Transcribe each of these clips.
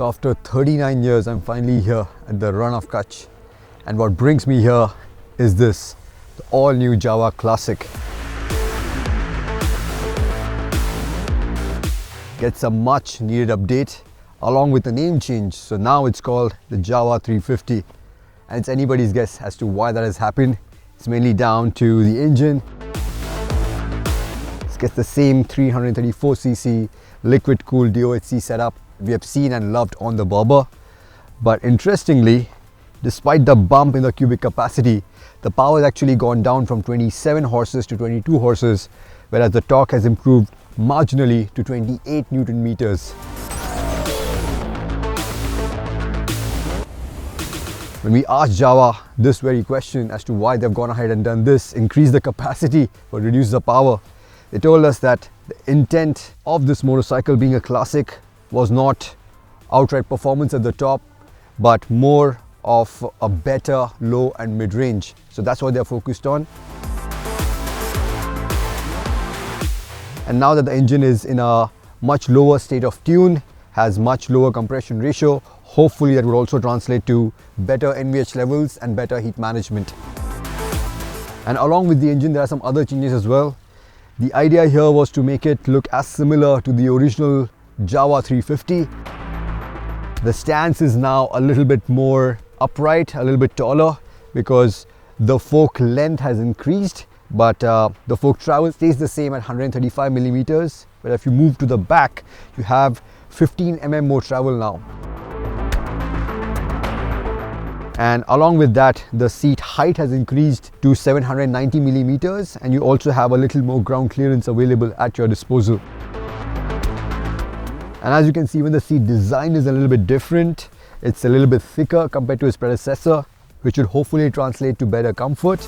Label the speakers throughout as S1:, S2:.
S1: So after 39 years, I'm finally here at the Rann of Kutch. And what brings me here is this, the all-new Jawa Classic. Gets a much needed update along with the name change. So now it's called the Jawa 350. And it's anybody's guess as to why that has happened. It's mainly down to the engine. It gets the same 334cc liquid cooled DOHC setup we have seen and loved on the Berber. But interestingly, despite the bump in the cubic capacity, the power has actually gone down from 27 horses to 22 horses, whereas the torque has improved marginally to 28 Newton meters. When we asked Jawa this very question as to why they've gone ahead and done this, increase the capacity but reduce the power, they told us that the intent of this motorcycle being a classic was not outright performance at the top, but more of a better low and mid-range. So that's what they're focused on. And now that the engine is in a much lower state of tune, has much lower compression ratio, hopefully that will also translate to better NVH levels and better heat management. And along with the engine, there are some other changes as well. The idea here was to make it look as similar to the original Jawa 350. The stance is now a little bit more upright, a little bit taller, because the fork length has increased, but the fork travel stays the same at 135 millimeters. But if you move to the back, you have 15 mm more travel now. And along with that, the seat height has increased to 790 millimeters, and you also have a little more ground clearance available at your disposal. And as you can see, even the seat design is a little bit different. It's a little bit thicker compared to its predecessor, which should hopefully translate to better comfort.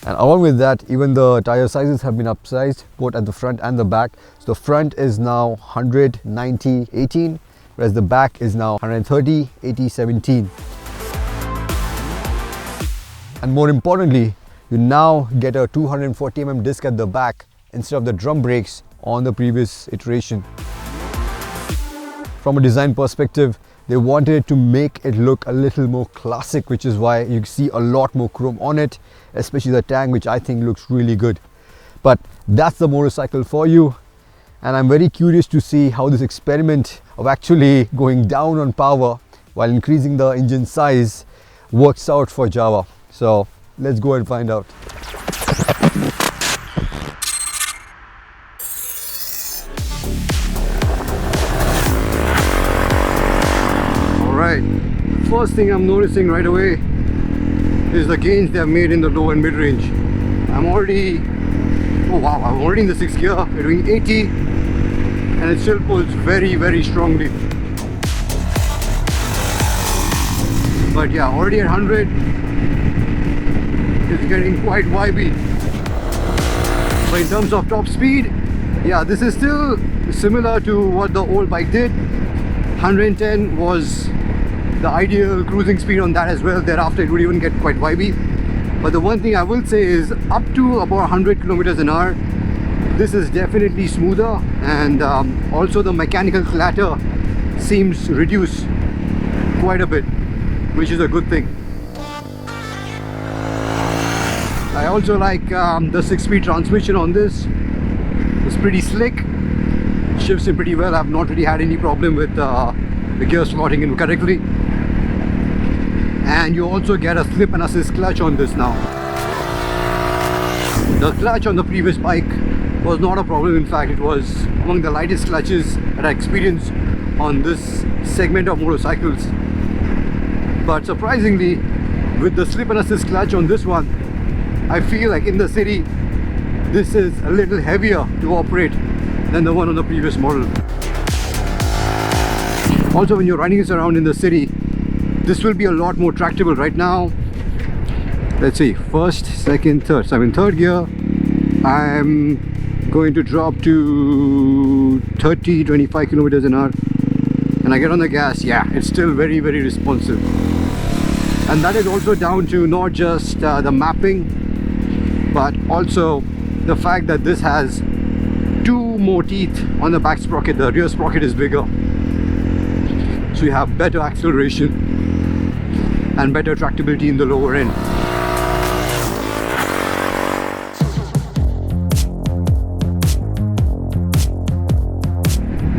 S1: And along with that, even the tire sizes have been upsized, both at the front and the back. So the front is now 190/18, whereas the back is now 130/80/17. And more importantly, you now get a 240 mm disc at the back instead of the drum brakes on the previous iteration. From a design perspective, they wanted to make it look a little more classic, which is why you see a lot more chrome on it, especially the tang, which I think looks really good. But that's the motorcycle for you. And I'm very curious to see how this experiment of actually going down on power while increasing the engine size works out for Jawa. So let's go and find out. Alright, first thing I'm noticing right away is the gains they have made in the low and mid range. I'm already in the 6th gear. We're doing 80 and it still pulls very, very strongly. But yeah, already at 100, it's getting quite vibey. But in terms of top speed, yeah, this is still similar to what the old bike did. 110 was the ideal cruising speed on that as well. Thereafter it would even get quite vibey. But the one thing I will say is up to about 100 kilometers an hour, this is definitely smoother, and also the mechanical clatter seems reduced quite a bit, which is a good thing. I also like the 6-speed transmission on this. It's pretty slick, shifts in pretty well. I've not really had any problem with the gear slotting in correctly. And you also get a slip and assist clutch on this now. The clutch on the previous bike was not a problem. In fact, it was among the lightest clutches that I experienced on this segment of motorcycles. But surprisingly, with the slip and assist clutch on this one, I feel like in the city this is a little heavier to operate than the one on the previous model. Also, when you're riding this around in the city, this will be a lot more tractable. Right now, let's see, first, second, third. So I'm in 3rd gear. I'm going to drop to 30-25 kilometers an hour, and I get on the gas. Yeah, it's still very, very responsive. And that is also down to not just the mapping, but also the fact that this has 2 more teeth on the back sprocket. The rear sprocket is bigger. So you have better acceleration and better tractability in the lower end.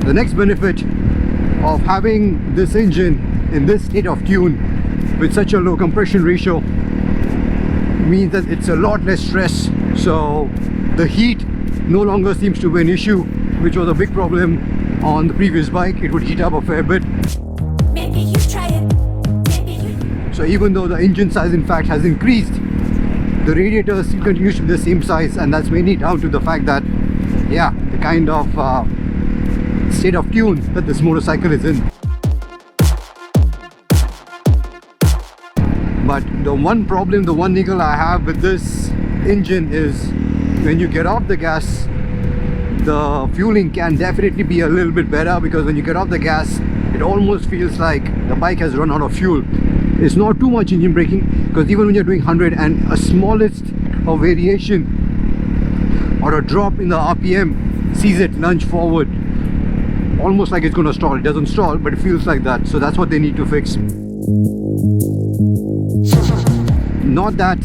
S1: The next benefit of having this engine in this state of tune with such a low compression ratio means that it's a lot less stress. So the heat no longer seems to be an issue, which was a big problem on the previous bike. It would heat up a fair bit.
S2: Maybe you try it.
S1: So even though the engine size in fact has increased, the radiator still continues to be the same size, and that's mainly down to the fact that, yeah, the kind of state of tune that this motorcycle is in. But the one problem, the one niggle I have with this engine is when you get off the gas, the fueling can definitely be a little bit better, because when you get off the gas, it almost feels like the bike has run out of fuel. It's not too much engine braking, because even when you're doing 100 and a smallest of variation or a drop in the RPM sees it lunge forward, almost like it's going to stall. It doesn't stall, but it feels like that. So that's what they need to fix. Not that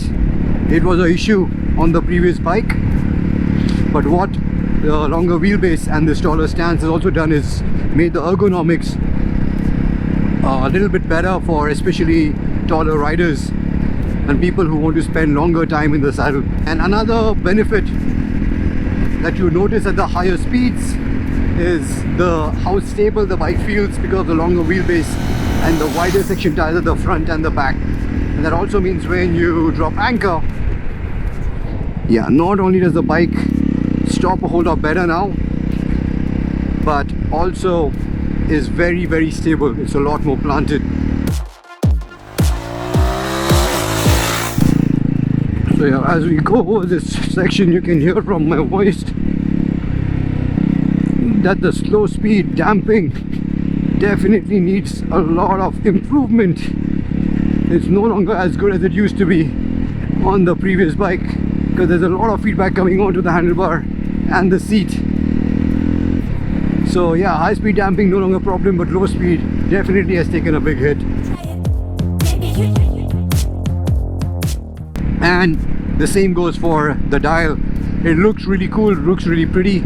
S1: it was an issue on the previous bike, but what the longer wheelbase and this taller stance has also done is made the ergonomics a little bit better for especially taller riders and people who want to spend longer time in the saddle. And another benefit that you notice at the higher speeds is how stable the bike feels because of the longer wheelbase and the wider section tires at the front and the back. And that also means when you drop anchor, yeah, not only does the bike stop a whole lot better now, but also is very, very stable. It's a lot more planted. So yeah, as we go over this section, you can hear from my voice that the slow speed damping definitely needs a lot of improvement. It's no longer as good as it used to be on the previous bike, because there's a lot of feedback coming onto the handlebar and the seat. So yeah, high speed damping no longer a problem, but low speed definitely has taken a big hit. And the same goes for the dial. It looks really cool, it looks really pretty,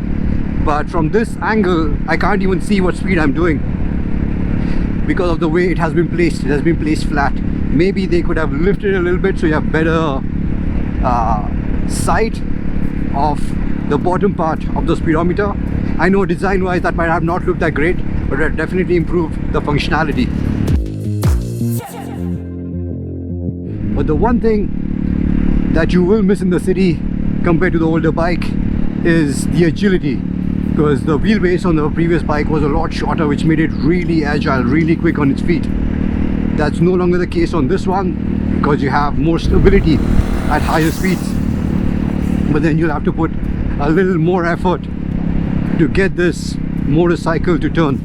S1: but from this angle I can't even see what speed I'm doing because of the way it has been placed. It has been placed flat. Maybe they could have lifted it a little bit so you have better sight of the bottom part of the speedometer. I know design wise that might have not looked that great, but it definitely improved the functionality. But the one thing that you will miss in the city compared to the older bike is the agility, because the wheelbase on the previous bike was a lot shorter, which made it really agile, really quick on its feet. That's no longer the case on this one, because you have more stability at higher speeds, but then you'll have to put a little more effort to get this motorcycle to turn.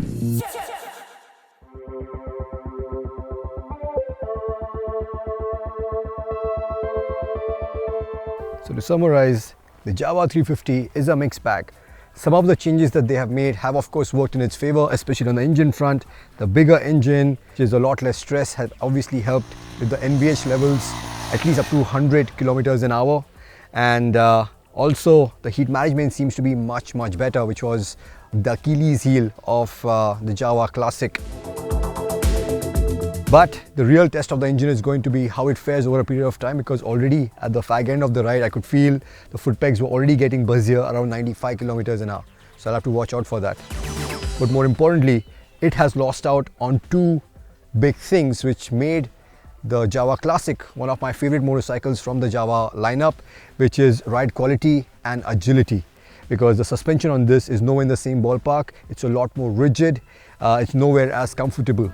S1: So to summarize, the Jawa 350 is a mixed bag. Some of the changes that they have made have of course worked in its favor, especially on the engine front. The bigger engine, which is a lot less stress, has obviously helped with the NVH levels at least up to 100 kilometers an hour. And also the heat management seems to be much better, which was the Achilles heel of the Jawa Classic. But the real test of the engine is going to be how it fares over a period of time, because already at the fag end of the ride I could feel the foot pegs were already getting buzzier around 95 kilometers an hour. So I'll have to watch out for that. But more importantly, it has lost out on two big things which made the Jawa Classic one of my favorite motorcycles from the Jawa lineup, which is ride quality and agility. Because the suspension on this is nowhere in the same ballpark. It's a lot more rigid, it's nowhere as comfortable.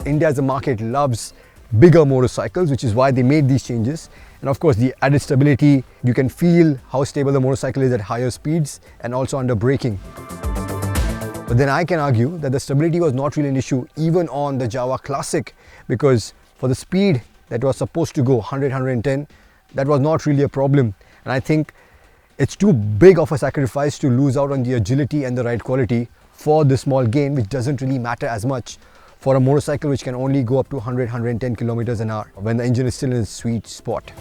S1: India as a market loves bigger motorcycles, which is why they made these changes. And of course the added stability, you can feel how stable the motorcycle is at higher speeds and also under braking. But then I can argue that the stability was not really an issue even on the Jawa Classic, because for the speed that was supposed to go 100-110, that was not really a problem. And I think it's too big of a sacrifice to lose out on the agility and the ride quality for the small gain, which doesn't really matter as much for a motorcycle which can only go up to 100-110 kilometers an hour when the engine is still in its sweet spot.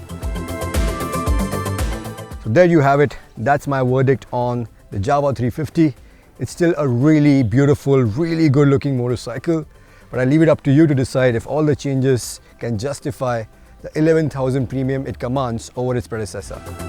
S1: So there you have it. That's my verdict on the Jawa 350. It's still a really beautiful, really good looking motorcycle, but I leave it up to you to decide if all the changes can justify the 11,000 premium it commands over its predecessor.